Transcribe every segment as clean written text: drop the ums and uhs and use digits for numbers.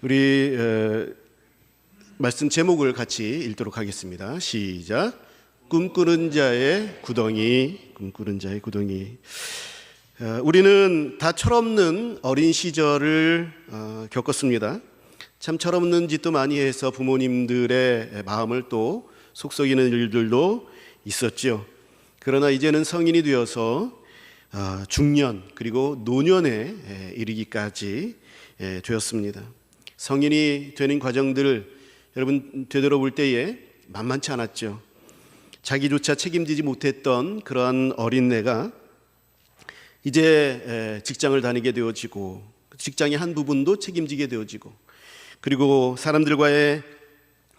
우리 말씀 제목을 같이 읽도록 하겠습니다. 시작. 꿈꾸는 자의 구덩이, 꿈꾸는 자의 구덩이. 우리는 다 철없는 어린 시절을 겪었습니다. 참 철없는 짓도 많이 해서 부모님들의 마음을 또 속썩이는 일들도 있었죠. 그러나 이제는 성인이 되어서 중년 그리고 노년에 이르기까지 되었습니다. 성인이 되는 과정들 여러분 되돌아볼 때에 만만치 않았죠. 자기조차 책임지지 못했던 그러한 어린애가 이제 직장을 다니게 되어지고 직장의 한 부분도 책임지게 되어지고 그리고 사람들과의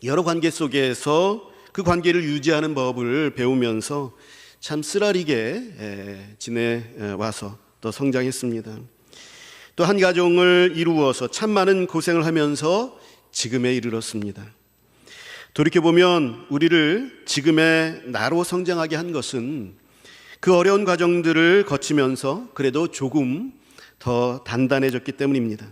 여러 관계 속에서 그 관계를 유지하는 법을 배우면서 참 쓰라리게 지내와서 또 성장했습니다. 또 한 가정을 이루어서 참 많은 고생을 하면서 지금에 이르렀습니다. 돌이켜보면 우리를 지금의 나로 성장하게 한 것은 그 어려운 과정들을 거치면서 그래도 조금 더 단단해졌기 때문입니다.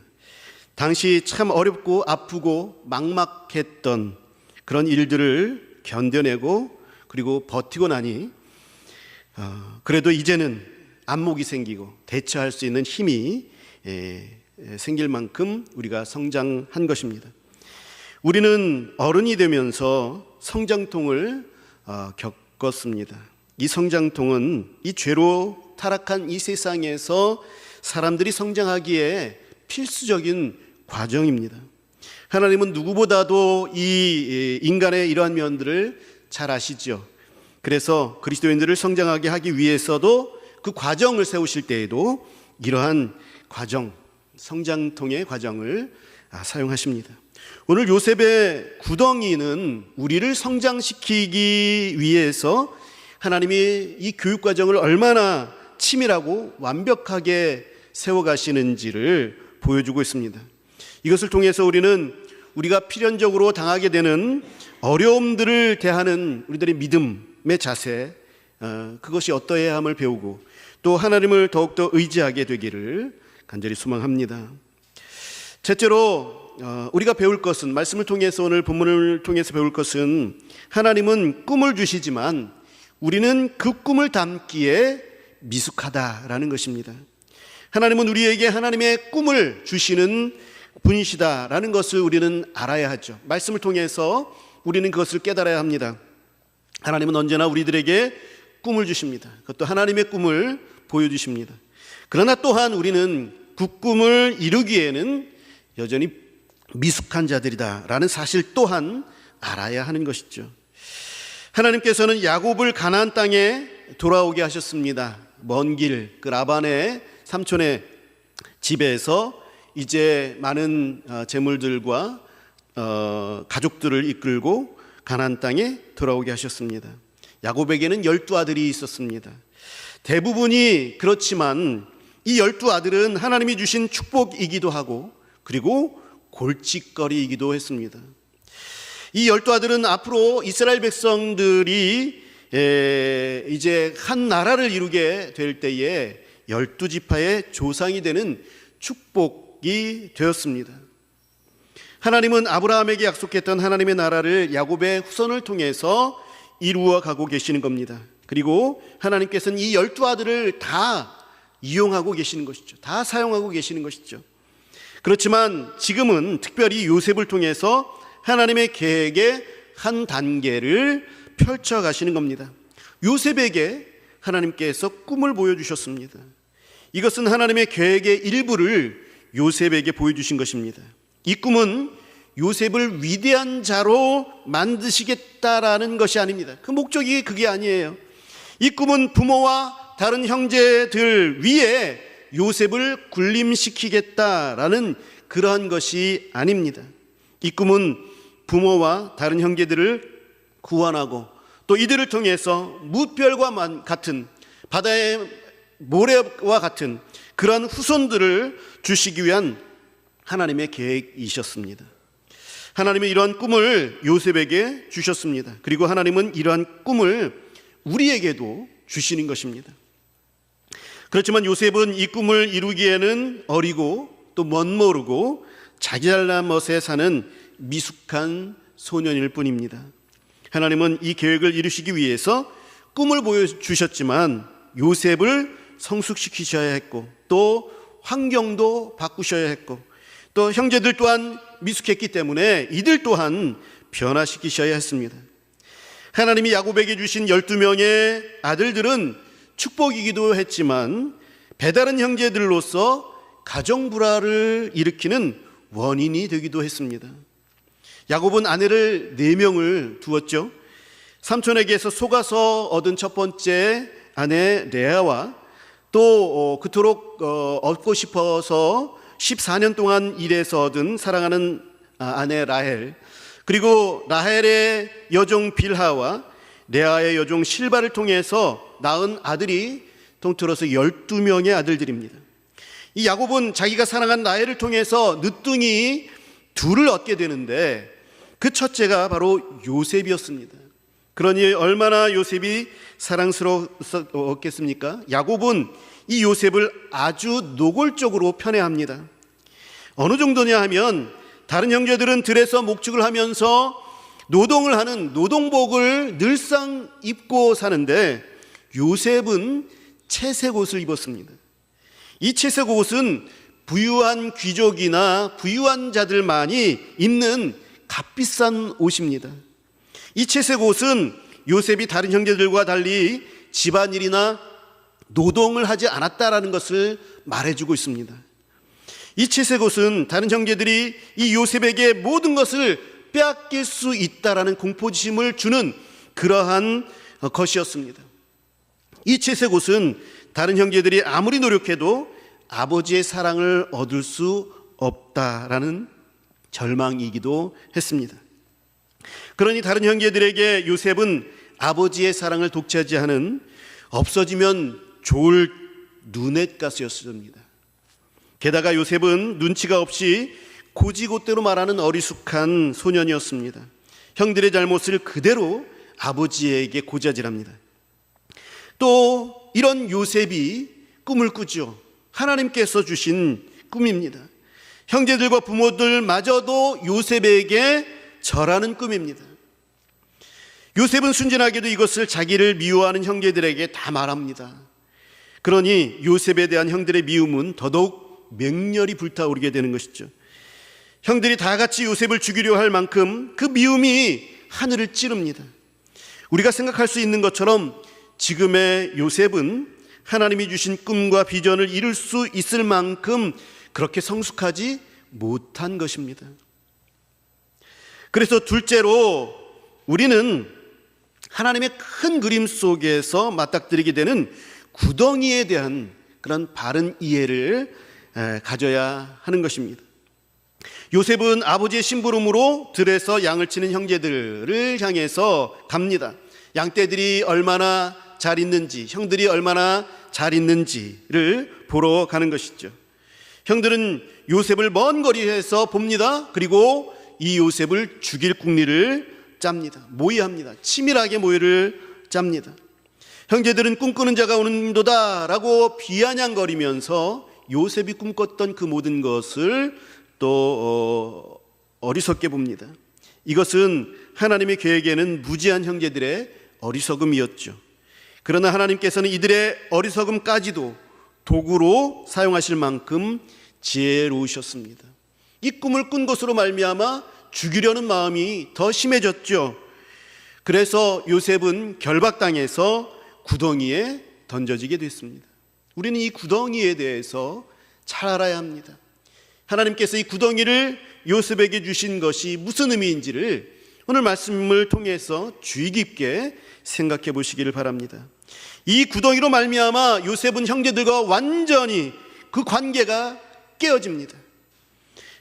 당시 참 어렵고 아프고 막막했던 그런 일들을 견뎌내고 그리고 버티고 나니 그래도 이제는 안목이 생기고 대처할 수 있는 힘이 생길 만큼 우리가 성장한 것입니다. 우리는 어른이 되면서 성장통을 겪었습니다. 이 성장통은 이 죄로 타락한 이 세상에서 사람들이 성장하기에 필수적인 과정입니다. 하나님은 누구보다도 이 인간의 이러한 면들을 잘 아시죠. 그래서 그리스도인들을 성장하게 하기 위해서도 그 과정을 세우실 때에도 이러한 과정, 성장통의 과정을 사용하십니다. 오늘 요셉의 구덩이는 우리를 성장시키기 위해서 하나님이 이 교육 과정을 얼마나 치밀하고 완벽하게 세워가시는지를 보여주고 있습니다. 이것을 통해서 우리는 우리가 필연적으로 당하게 되는 어려움들을 대하는 우리들의 믿음의 자세, 그것이 어떠해야 함을 배우고 또 하나님을 더욱더 의지하게 되기를 간절히 소망합니다. 첫째로 우리가 배울 것은, 말씀을 통해서 오늘 본문을 통해서 배울 것은, 하나님은 꿈을 주시지만 우리는 그 꿈을 담기에 미숙하다라는 것입니다. 하나님은 우리에게 하나님의 꿈을 주시는 분이시다라는 것을 우리는 알아야 하죠. 말씀을 통해서 우리는 그것을 깨달아야 합니다. 하나님은 언제나 우리들에게 꿈을 주십니다. 그것도 하나님의 꿈을 보여주십니다. 그러나 또한 우리는 그 꿈을 이루기에는 여전히 미숙한 자들이다라는 사실 또한 알아야 하는 것이죠. 하나님께서는 야곱을 가나안 땅에 돌아오게 하셨습니다. 먼 길, 그 라반의 삼촌의 집에서 이제 많은 재물들과 가족들을 이끌고 가나안 땅에 돌아오게 하셨습니다. 야곱에게는 12아들이 있었습니다. 대부분이 그렇지만 이 12아들은 하나님이 주신 축복이기도 하고 그리고 골칫거리이기도 했습니다. 이 12아들은 앞으로 이스라엘 백성들이 이제 한 나라를 이루게 될 때에 12지파의 조상이 되는 축복이 되었습니다. 하나님은 아브라함에게 약속했던 하나님의 나라를 야곱의 후손을 통해서 이루어 가고 계시는 겁니다. 그리고 하나님께서는 이 12아들을 다 이용하고 계시는 것이죠. 다 사용하고 계시는 것이죠. 그렇지만 지금은 특별히 요셉을 통해서 하나님의 계획의 한 단계를 펼쳐 가시는 겁니다. 요셉에게 하나님께서 꿈을 보여주셨습니다. 이것은 하나님의 계획의 일부를 요셉에게 보여주신 것입니다. 이 꿈은 요셉을 위대한 자로 만드시겠다라는 것이 아닙니다. 그 목적이 그게 아니에요. 이 꿈은 부모와 다른 형제들 위에 요셉을 군림시키겠다라는 그러한 것이 아닙니다. 이 꿈은 부모와 다른 형제들을 구원하고 또 이들을 통해서 무별과 같은 바다의 모래와 같은 그러한 후손들을 주시기 위한 하나님의 계획이셨습니다. 하나님은 이러한 꿈을 요셉에게 주셨습니다. 그리고 하나님은 이러한 꿈을 우리에게도 주시는 것입니다. 그렇지만 요셉은 이 꿈을 이루기에는 어리고 또 멋모르고 자기 잘난 멋에 사는 미숙한 소년일 뿐입니다. 하나님은 이 계획을 이루시기 위해서 꿈을 보여주셨지만 요셉을 성숙시키셔야 했고, 또 환경도 바꾸셔야 했고, 또 형제들 또한 미숙했기 때문에 이들 또한 변화시키셔야 했습니다. 하나님이 야곱에게 주신 12명의 아들들은 축복이기도 했지만 배다른 형제들로서 가정 불화를 일으키는 원인이 되기도 했습니다. 야곱은 아내를 4명을 두었죠. 삼촌에게서 속아서 얻은 첫 번째 아내 레아와 또 그토록 얻고 싶어서 14년 동안 일해서 얻은 사랑하는 아내 라헬, 그리고 라헬의 여종 빌하와 레아의 여종 실바를 통해서 낳은 아들이 통틀어서 12명의 아들들입니다. 이 야곱은 자기가 사랑한 라헬을 통해서 늦둥이 둘을 얻게 되는데 그 첫째가 바로 요셉이었습니다. 그러니 얼마나 요셉이 사랑스러웠겠습니까? 야곱은 이 요셉을 아주 노골적으로 편애합니다. 어느 정도냐 하면 다른 형제들은 들에서 목축을 하면서 노동을 하는 노동복을 늘상 입고 사는데 요셉은 채색 옷을 입었습니다. 이 채색 옷은 부유한 귀족이나 부유한 자들만이 입는 값비싼 옷입니다. 이 채색 옷은 요셉이 다른 형제들과 달리 집안일이나 노동을 하지 않았다라는 것을 말해주고 있습니다. 이 채색 옷은 다른 형제들이 이 요셉에게 모든 것을 빼앗길 수 있다라는 공포심을 주는 그러한 것이었습니다. 이 채색 옷은 다른 형제들이 아무리 노력해도 아버지의 사랑을 얻을 수 없다라는 절망이기도 했습니다. 그러니 다른 형제들에게 요셉은 아버지의 사랑을 독차지하는 없어지면 좋을 눈엣가시였습니다. 게다가 요셉은 눈치가 없이 고지고대로 말하는 어리숙한 소년이었습니다. 형들의 잘못을 그대로 아버지에게 고자질합니다. 또 이런 요셉이 꿈을 꾸죠. 하나님께서 주신 꿈입니다. 형제들과 부모들마저도 요셉에게 절하는 꿈입니다. 요셉은 순진하게도 이것을 자기를 미워하는 형제들에게 다 말합니다. 그러니 요셉에 대한 형들의 미움은 더더욱 맹렬히 불타오르게 되는 것이죠. 형들이 다 같이 요셉을 죽이려 할 만큼 그 미움이 하늘을 찌릅니다. 우리가 생각할 수 있는 것처럼 지금의 요셉은 하나님이 주신 꿈과 비전을 이룰 수 있을 만큼 그렇게 성숙하지 못한 것입니다. 그래서 둘째로 우리는 하나님의 큰 그림 속에서 맞닥뜨리게 되는 구덩이에 대한 그런 바른 이해를 가져야 하는 것입니다. 요셉은 아버지의 심부름으로 들에서 양을 치는 형제들을 향해서 갑니다. 양떼들이 얼마나 잘 있는지, 형들이 얼마나 잘 있는지를 보러 가는 것이죠. 형들은 요셉을 먼 거리에서 봅니다. 그리고 이 요셉을 죽일 궁리를 짭니다. 모의합니다. 치밀하게 모의를 짭니다. 형제들은 꿈꾸는 자가 오는도다 라고 비아냥거리면서 요셉이 꿈꿨던 그 모든 것을 또 어리석게 봅니다. 이것은 하나님의 계획에는 무지한 형제들의 어리석음이었죠. 그러나 하나님께서는 이들의 어리석음까지도 도구로 사용하실 만큼 지혜로우셨습니다. 이 꿈을 꾼 것으로 말미암아 죽이려는 마음이 더 심해졌죠. 그래서 요셉은 결박당해서 구덩이에 던져지게 됐습니다. 우리는 이 구덩이에 대해서 잘 알아야 합니다. 하나님께서 이 구덩이를 요셉에게 주신 것이 무슨 의미인지를 오늘 말씀을 통해서 주의 깊게 생각해 보시기를 바랍니다. 이 구덩이로 말미암아 요셉은 형제들과 완전히 그 관계가 깨어집니다.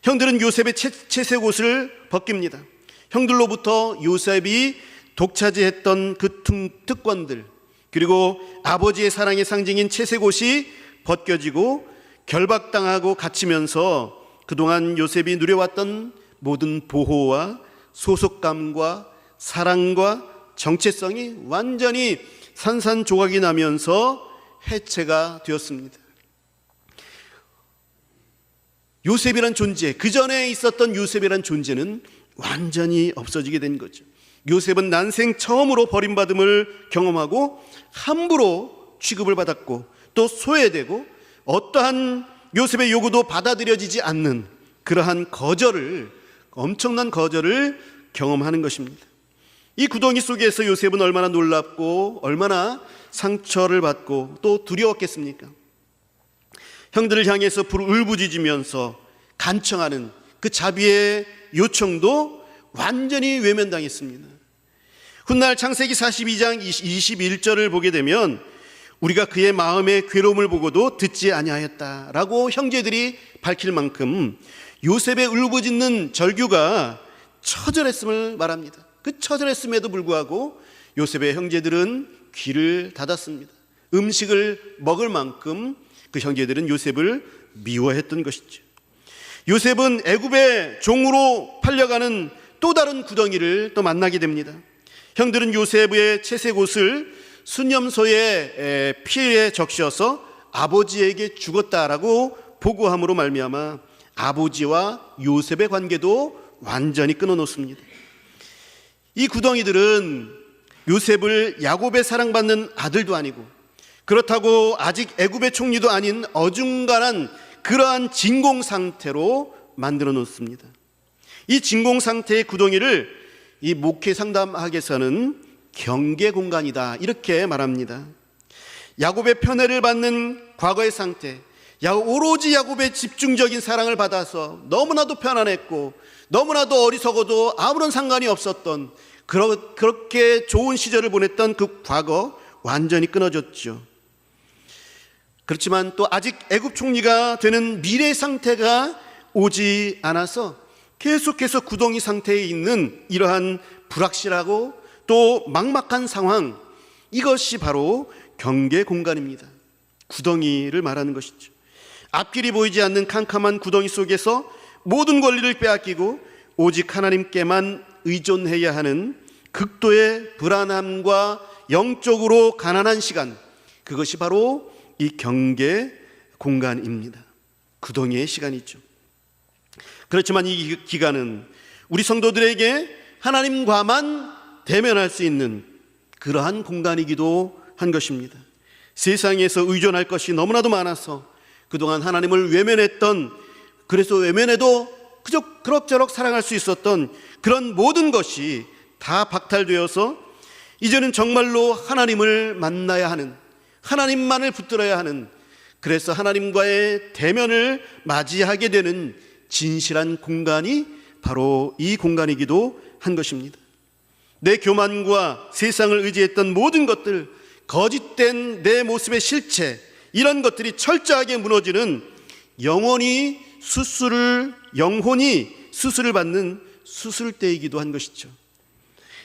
형들은 요셉의 채색 옷을 벗깁니다. 형들로부터 요셉이 독차지했던 그 특권들, 그리고 아버지의 사랑의 상징인 채색 옷이 벗겨지고 결박당하고 갇히면서 그동안 요셉이 누려왔던 모든 보호와 소속감과 사랑과 정체성이 완전히 산산조각이 나면서 해체가 되었습니다. 요셉이란 존재, 그 전에 있었던 요셉이란 존재는 완전히 없어지게 된 거죠. 요셉은 난생 처음으로 버림받음을 경험하고 함부로 취급을 받았고 또 소외되고 어떠한 요셉의 요구도 받아들여지지 않는 그러한 엄청난 거절을 경험하는 것입니다. 이 구덩이 속에서 요셉은 얼마나 놀랍고 얼마나 상처를 받고 또 두려웠겠습니까? 형들을 향해서 울부짖으면서 간청하는 그 자비의 요청도 완전히 외면당했습니다. 훗날 창세기 42장 21절을 보게 되면 우리가 그의 마음의 괴로움을 보고도 듣지 아니하였다라고 형제들이 밝힐 만큼 요셉의 울부짖는 절규가 처절했음을 말합니다. 그 처절했음에도 불구하고 요셉의 형제들은 귀를 닫았습니다. 음식을 먹을 만큼 그 형제들은 요셉을 미워했던 것이죠. 요셉은 애굽의 종으로 팔려가는 또 다른 구덩이를 또 만나게 됩니다. 형들은 요셉의 채색 옷을 수념소의 피에 적셔서 아버지에게 죽었다라고 보고함으로 말미암아 아버지와 요셉의 관계도 완전히 끊어놓습니다. 이 구덩이들은 요셉을 야곱의 사랑받는 아들도 아니고 그렇다고 아직 애굽의 총리도 아닌 어중간한 그러한 진공 상태로 만들어 놓습니다. 이 진공 상태의 구덩이를 이 목회 상담학에서는 경계 공간이다 이렇게 말합니다. 야곱의 편애를 받는 과거의 상태, 오로지 야곱의 집중적인 사랑을 받아서 너무나도 편안했고 너무나도 어리석어도 아무런 상관이 없었던 그렇게 좋은 시절을 보냈던 그 과거 완전히 끊어졌죠. 그렇지만 또 아직 애굽 총리가 되는 미래 상태가 오지 않아서 계속해서 구덩이 상태에 있는 이러한 불확실하고 또 막막한 상황, 이것이 바로 경계 공간입니다. 구덩이를 말하는 것이죠. 앞길이 보이지 않는 캄캄한 구덩이 속에서 모든 권리를 빼앗기고 오직 하나님께만 의존해야 하는 극도의 불안함과 영적으로 가난한 시간, 그것이 바로 이 경계 공간입니다. 구덩이의 시간이죠. 그렇지만 이 기간은 우리 성도들에게 하나님과만 대면할 수 있는 그러한 공간이기도 한 것입니다. 세상에서 의존할 것이 너무나도 많아서 그동안 하나님을 외면했던, 그래서 외면해도 그저 그럭저럭 사랑할 수 있었던 그런 모든 것이 다 박탈되어서 이제는 정말로 하나님을 만나야 하는, 하나님만을 붙들어야 하는, 그래서 하나님과의 대면을 맞이하게 되는 진실한 공간이 바로 이 공간이기도 한 것입니다. 내 교만과 세상을 의지했던 모든 것들, 거짓된 내 모습의 실체, 이런 것들이 철저하게 무너지는 영혼이 수술을 받는 수술대이기도 한 것이죠.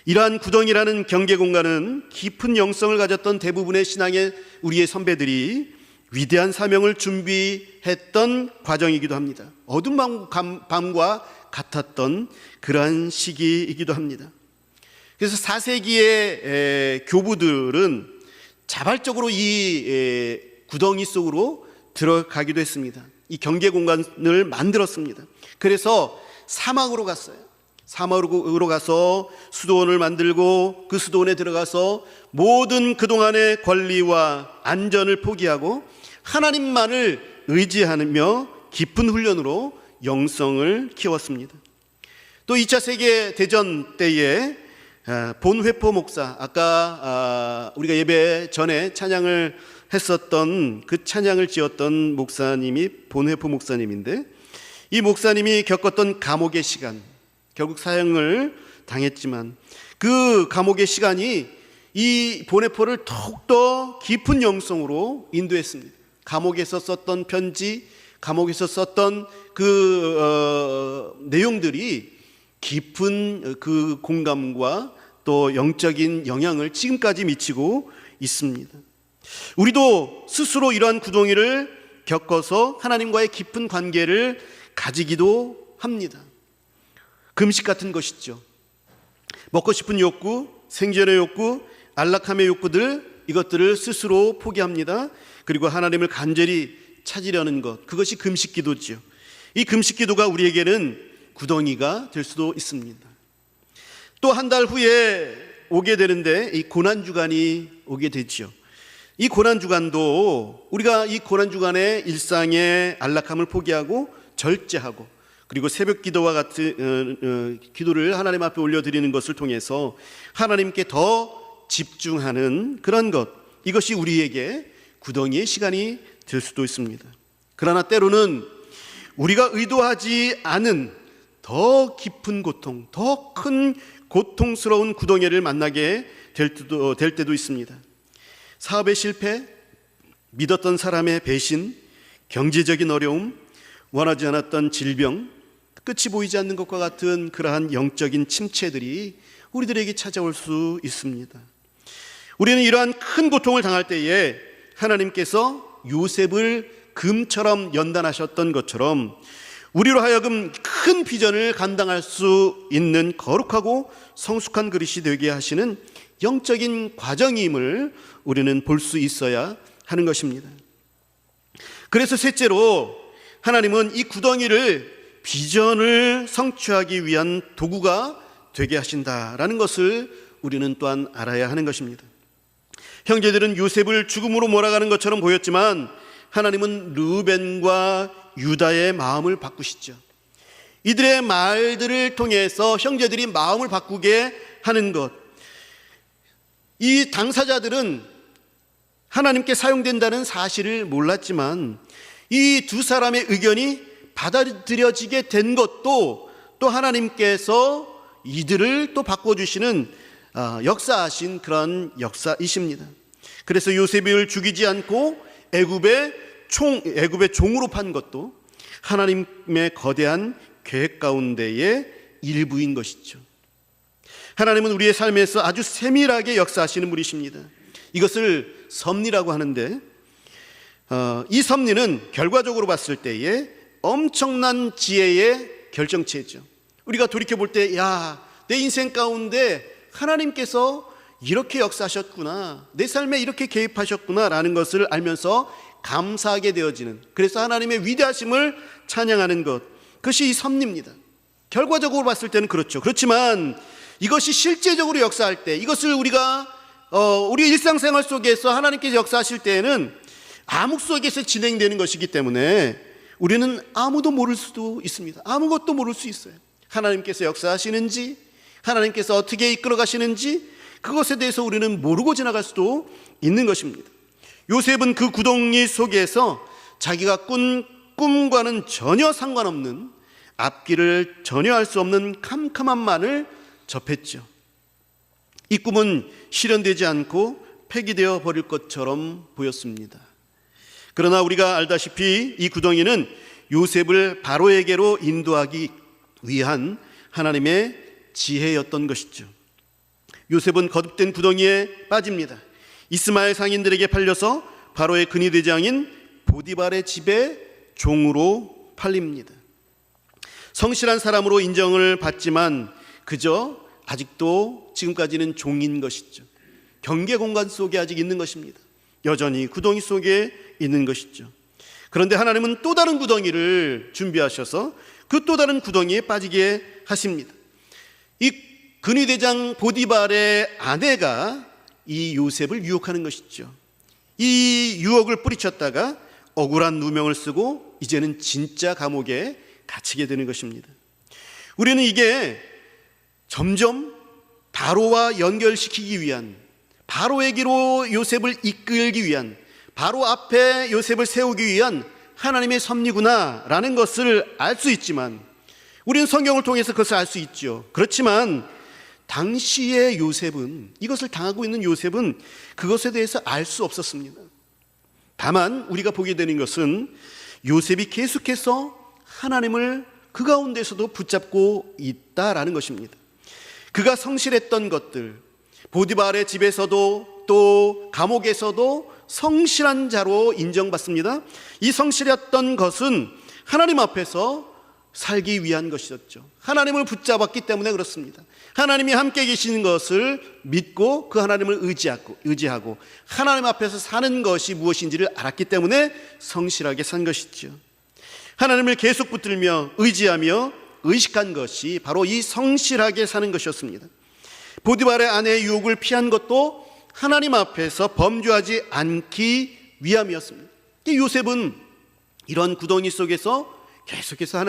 이러한 구덩이라는 경계 공간은 깊은 영성을 가졌던 대부분의 신앙의 우리의 선배들이 위대한 사명을 준비했던 과정이기도 합니다. 어두운 밤과 같았던 그러한 시기이기도 합니다. 그래서 4세기의 교부들은 자발적으로 이 구덩이 속으로 들어가기도 했습니다. 이 경계 공간을 만들었습니다. 그래서 사막으로 갔어요. 사막으로 가서 수도원을 만들고 그 수도원에 들어가서 모든 그동안의 권리와 안전을 포기하고 하나님만을 의지하며 깊은 훈련으로 영성을 키웠습니다. 또 2차 세계대전 때에 본회포 목사, 아까 우리가 예배 전에 찬양을 했었던 그 찬양을 지었던 목사님이 본회포 목사님인데, 이 목사님이 겪었던 감옥의 시간, 결국 사형을 당했지만 그 감옥의 시간이 이 본회포를 더욱더 깊은 영성으로 인도했습니다. 감옥에서 썼던 편지, 감옥에서 썼던 그 내용들이 깊은 그 공감과 또 영적인 영향을 지금까지 미치고 있습니다. 우리도 스스로 이러한 구덩이를 겪어서 하나님과의 깊은 관계를 가지기도 합니다. 금식 같은 것이죠. 먹고 싶은 욕구, 생존의 욕구, 안락함의 욕구들, 이것들을 스스로 포기합니다. 그리고 하나님을 간절히 찾으려는 것, 그것이 금식 기도죠. 이 금식 기도가 우리에게는 구덩이가 될 수도 있습니다. 또 한 달 후에 오게 되는데 이 고난주간이 오게 되죠. 이 고난주간도 우리가 이 고난주간의 일상의 안락함을 포기하고 절제하고 그리고 새벽 기도와 같은 기도를 하나님 앞에 올려드리는 것을 통해서 하나님께 더 집중하는 그런 것, 이것이 우리에게 구덩이의 시간이 될 수도 있습니다. 그러나 때로는 우리가 의도하지 않은 더 깊은 고통, 더 큰 고통스러운 구덩이를 만나게 될 때도 있습니다. 사업의 실패, 믿었던 사람의 배신, 경제적인 어려움, 원하지 않았던 질병, 끝이 보이지 않는 것과 같은 그러한 영적인 침체들이 우리들에게 찾아올 수 있습니다. 우리는 이러한 큰 고통을 당할 때에 하나님께서 요셉을 금처럼 연단하셨던 것처럼 우리로 하여금 큰 비전을 감당할 수 있는 거룩하고 성숙한 그릇이 되게 하시는 영적인 과정임을 우리는 볼 수 있어야 하는 것입니다. 그래서 셋째로 하나님은 이 구덩이를 비전을 성취하기 위한 도구가 되게 하신다라는 것을 우리는 또한 알아야 하는 것입니다. 형제들은 요셉을 죽음으로 몰아가는 것처럼 보였지만 하나님은 르우벤과 유다의 마음을 바꾸시죠. 이들의 말들을 통해서 형제들이 마음을 바꾸게 하는 것, 이 당사자들은 하나님께 사용된다는 사실을 몰랐지만 이 두 사람의 의견이 받아들여지게 된 것도 또 하나님께서 이들을 또 바꿔주시는 역사하신 그런 역사이십니다. 그래서 요셉을 죽이지 않고 애굽의 종으로 판 것도 하나님의 거대한 계획 가운데의 일부인 것이죠. 하나님은 우리의 삶에서 아주 세밀하게 역사하시는 분이십니다. 이것을 섭리라고 하는데 이 섭리는 결과적으로 봤을 때에 엄청난 지혜의 결정체죠. 우리가 돌이켜볼 때 내 인생 가운데 하나님께서 이렇게 역사하셨구나, 내 삶에 이렇게 개입하셨구나 라는 것을 알면서 감사하게 되어지는, 그래서 하나님의 위대하심을 찬양하는 것, 그것이 이 섭리입니다. 결과적으로 봤을 때는 그렇죠. 그렇지만 이것이 실제적으로 역사할 때, 이것을 우리가 우리 일상생활 속에서 하나님께서 역사하실 때에는 암흑 속에서 진행되는 것이기 때문에 우리는 아무도 모를 수도 있습니다. 아무것도 모를 수 있어요. 하나님께서 역사하시는지, 하나님께서 어떻게 이끌어 가시는지 그것에 대해서 우리는 모르고 지나갈 수도 있는 것입니다. 요셉은 그 구덩이 속에서 자기가 꾼 꿈과는 전혀 상관없는, 앞길을 전혀 알 수 없는 캄캄함만을 접했죠. 이 꿈은 실현되지 않고 폐기되어 버릴 것처럼 보였습니다. 그러나 우리가 알다시피 이 구덩이는 요셉을 바로에게로 인도하기 위한 하나님의 지혜였던 것이죠. 요셉은 거듭된 구덩이에 빠집니다. 이스마엘 상인들에게 팔려서 바로의 근위대장인 보디발의 집에 종으로 팔립니다. 성실한 사람으로 인정을 받지만 그저 아직도 지금까지는 종인 것이죠. 경계 공간 속에 아직 있는 것입니다. 여전히 구덩이 속에 있는 것이죠. 그런데 하나님은 또 다른 구덩이를 준비하셔서 그 또 다른 구덩이에 빠지게 하십니다. 이 근위대장 보디발의 아내가 이 요셉을 유혹하는 것이죠. 이 유혹을 뿌리쳤다가 억울한 누명을 쓰고 이제는 진짜 감옥에 갇히게 되는 것입니다. 우리는 이게 점점 바로와 연결시키기 위한, 바로에게로 요셉을 이끌기 위한, 바로 앞에 요셉을 세우기 위한 하나님의 섭리구나라는 것을 알 수 있지만, 우리는 성경을 통해서 그것을 알 수 있죠. 그렇지만 당시의 요셉은, 이것을 당하고 있는 요셉은 그것에 대해서 알 수 없었습니다. 다만 우리가 보게 되는 것은 요셉이 계속해서 하나님을 그 가운데서도 붙잡고 있다라는 것입니다. 그가 성실했던 것들, 보디발의 집에서도 또 감옥에서도 성실한 자로 인정받습니다. 이 성실했던 것은 하나님 앞에서 살기 위한 것이었죠. 하나님을 붙잡았기 때문에 그렇습니다. 하나님이 함께 계시는 것을 믿고 그 하나님을 의지하고 하나님 앞에서 사는 것이 무엇인지를 알았기 때문에 성실하게 산 것이죠. 하나님을 계속 붙들며 의지하며 의식한 것이 바로 이 성실하게 사는 것이었습니다. 보디발의 아내의 유혹을 피한 것도 하나님 앞에서 범죄하지 않기 위함이었습니다. 요셉은 이런 구덩이 속에서 계속해서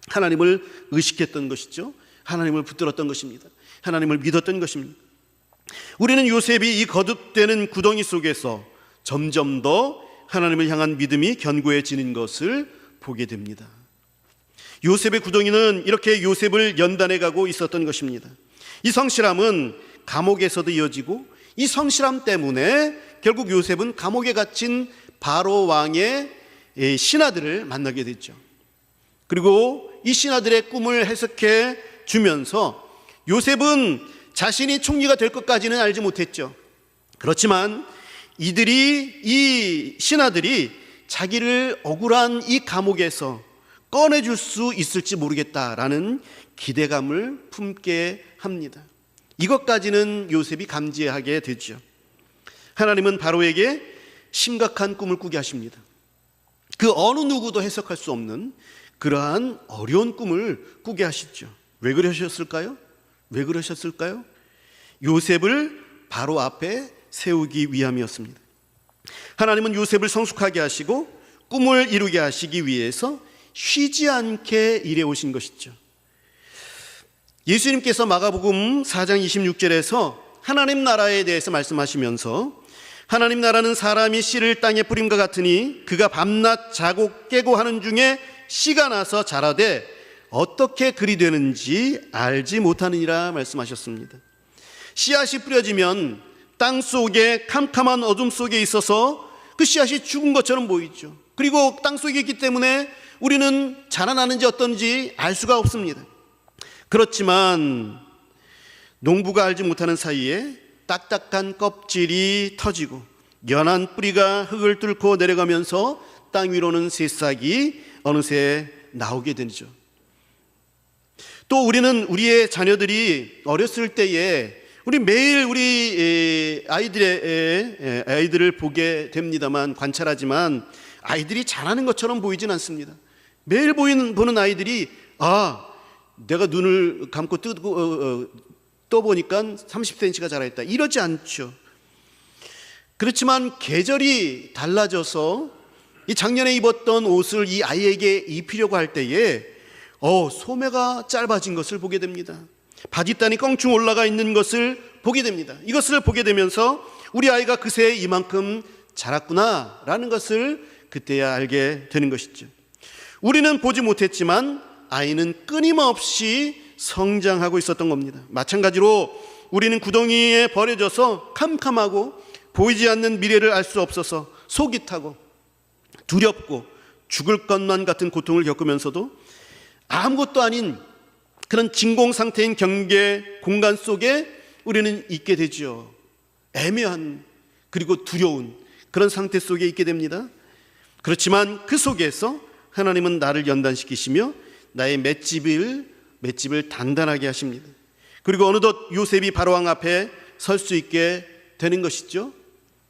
하나님을 의식했던 것이죠. 하나님을 붙들었던 것입니다. 하나님을 믿었던 것입니다. 우리는 요셉이 이 거듭되는 구덩이 속에서 점점 더 하나님을 향한 믿음이 견고해지는 것을 보게 됩니다. 요셉의 구덩이는 이렇게 요셉을 연단해 가고 있었던 것입니다. 이 성실함은 감옥에서도 이어지고, 이 성실함 때문에 결국 요셉은 감옥에 갇힌 바로 왕의 신하들을 만나게 됐죠. 그리고 이 신하들의 꿈을 해석해 주면서 요셉은 자신이 총리가 될 것까지는 알지 못했죠. 그렇지만 이 신하들이 자기를 억울한 이 감옥에서 꺼내줄 수 있을지 모르겠다라는 기대감을 품게 합니다. 이것까지는 요셉이 감지하게 되죠. 하나님은 바로에게 심각한 꿈을 꾸게 하십니다. 그 어느 누구도 해석할 수 없는 그러한 어려운 꿈을 꾸게 하시죠. 왜 그러셨을까요? 요셉을 바로 앞에 세우기 위함이었습니다. 하나님은 요셉을 성숙하게 하시고 꿈을 이루게 하시기 위해서 쉬지 않게 일해 오신 것이죠. 예수님께서 마가복음 4장 26절에서 하나님 나라에 대해서 말씀하시면서 하나님 나라는 사람이 씨를 땅에 뿌림과 같으니 그가 밤낮 자고 깨고 하는 중에 씨가 나서 자라되 어떻게 그리 되는지 알지 못하느니라 말씀하셨습니다. 씨앗이 뿌려지면 땅 속에 캄캄한 어둠 속에 있어서 그 씨앗이 죽은 것처럼 보이죠. 그리고 땅 속에 있기 때문에 우리는 자라나는지 어떤지 알 수가 없습니다. 그렇지만 농부가 알지 못하는 사이에 딱딱한 껍질이 터지고 연한 뿌리가 흙을 뚫고 내려가면서 땅 위로는 새싹이 어느새 나오게 되죠. 또 우리는 우리의 자녀들이 어렸을 때에 우리 매일 우리 아이들을 보게 됩니다만, 관찰하지만 아이들이 잘하는 것처럼 보이진 않습니다. 매일 보는 아이들이 내가 눈을 감고 떠보니까 30cm가 자라있다, 이러지 않죠. 그렇지만 계절이 달라져서 이 작년에 입었던 옷을 이 아이에게 입히려고 할 때에 소매가 짧아진 것을 보게 됩니다. 바짓단이 껑충 올라가 있는 것을 보게 됩니다. 이것을 보게 되면서 우리 아이가 그새 이만큼 자랐구나 라는 것을 그때야 알게 되는 것이죠. 우리는 보지 못했지만 아이는 끊임없이 성장하고 있었던 겁니다. 마찬가지로 우리는 구덩이에 버려져서 캄캄하고 보이지 않는 미래를 알 수 없어서 속이 타고 두렵고 죽을 것만 같은 고통을 겪으면서도 아무것도 아닌 그런 진공 상태인 경계 공간 속에 우리는 있게 되죠. 애매한 그리고 두려운 그런 상태 속에 있게 됩니다. 그렇지만 그 속에서 하나님은 나를 연단시키시며 나의 맷집을 단단하게 하십니다. 그리고 어느덧 요셉이 바로왕 앞에 설 수 있게 되는 것이죠.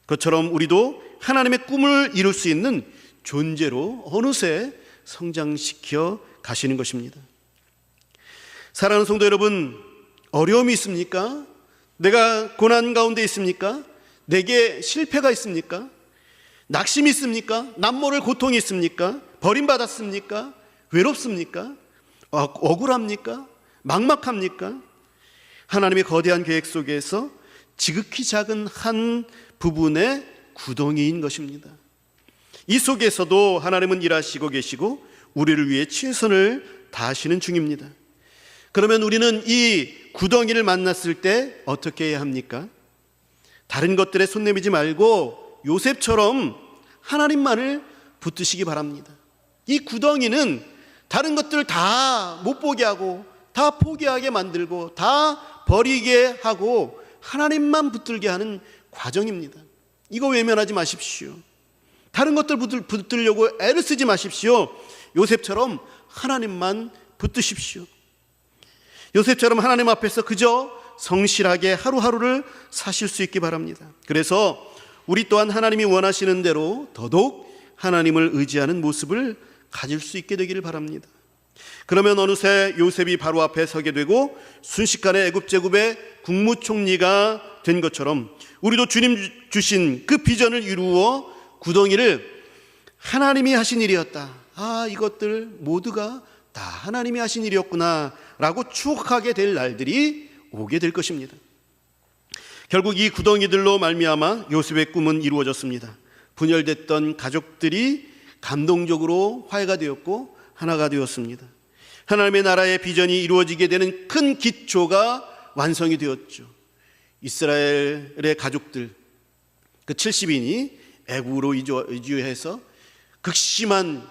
그것처럼 우리도 하나님의 꿈을 이룰 수 있는 존재로 어느새 성장시켜 가시는 것입니다. 사랑하는 성도 여러분, 어려움이 있습니까? 내가 고난 가운데 있습니까? 내게 실패가 있습니까? 낙심이 있습니까? 남모를 고통이 있습니까? 버림받았습니까? 외롭습니까? 억울합니까? 막막합니까? 하나님의 거대한 계획 속에서 지극히 작은 한 부분의 구덩이인 것입니다. 이 속에서도 하나님은 일하시고 계시고 우리를 위해 최선을 다하시는 중입니다. 그러면 우리는 이 구덩이를 만났을 때 어떻게 해야 합니까? 다른 것들에 손 내미지 말고 요셉처럼 하나님만을 붙드시기 바랍니다. 이 구덩이는 다른 것들 다 못 보게 하고 다 포기하게 만들고 다 버리게 하고 하나님만 붙들게 하는 과정입니다. 이거 외면하지 마십시오. 다른 것들 붙들려고 애를 쓰지 마십시오. 요셉처럼 하나님만 붙드십시오. 요셉처럼 하나님 앞에서 그저 성실하게 하루하루를 사실 수 있기 바랍니다. 그래서 우리 또한 하나님이 원하시는 대로 더더욱 하나님을 의지하는 모습을 가질 수 있게 되기를 바랍니다. 그러면 어느새 요셉이 바로 앞에 서게 되고 순식간에 애굽 제국의 국무총리가 된 것처럼 우리도 주님 주신 그 비전을 이루어 구덩이를 하나님이 하신 일이었다, 이것들 모두가 다 하나님이 하신 일이었구나 라고 추억하게 될 날들이 오게 될 것입니다. 결국 이 구덩이들로 말미암아 요셉의 꿈은 이루어졌습니다. 분열됐던 가족들이 감동적으로 화해가 되었고 하나가 되었습니다. 하나님의 나라의 비전이 이루어지게 되는 큰 기초가 완성이 되었죠. 이스라엘의 가족들, 그 70인이 애굽으로 이주해서 극심한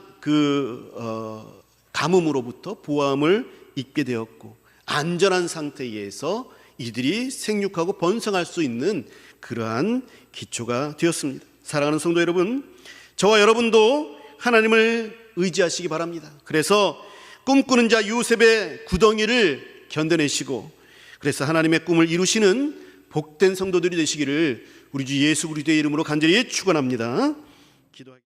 가뭄으로부터 보암을 입게 되었고 안전한 상태에서 이들이 생육하고 번성할 수 있는 그러한 기초가 되었습니다. 사랑하는 성도 여러분, 저와 여러분도 하나님을 의지하시기 바랍니다. 그래서 꿈꾸는 자 요셉의 구덩이를 견뎌내시고 그래서 하나님의 꿈을 이루시는 복된 성도들이 되시기를 우리 주 예수 그리스도의 이름으로 간절히 축원합니다. 기도하겠습니다.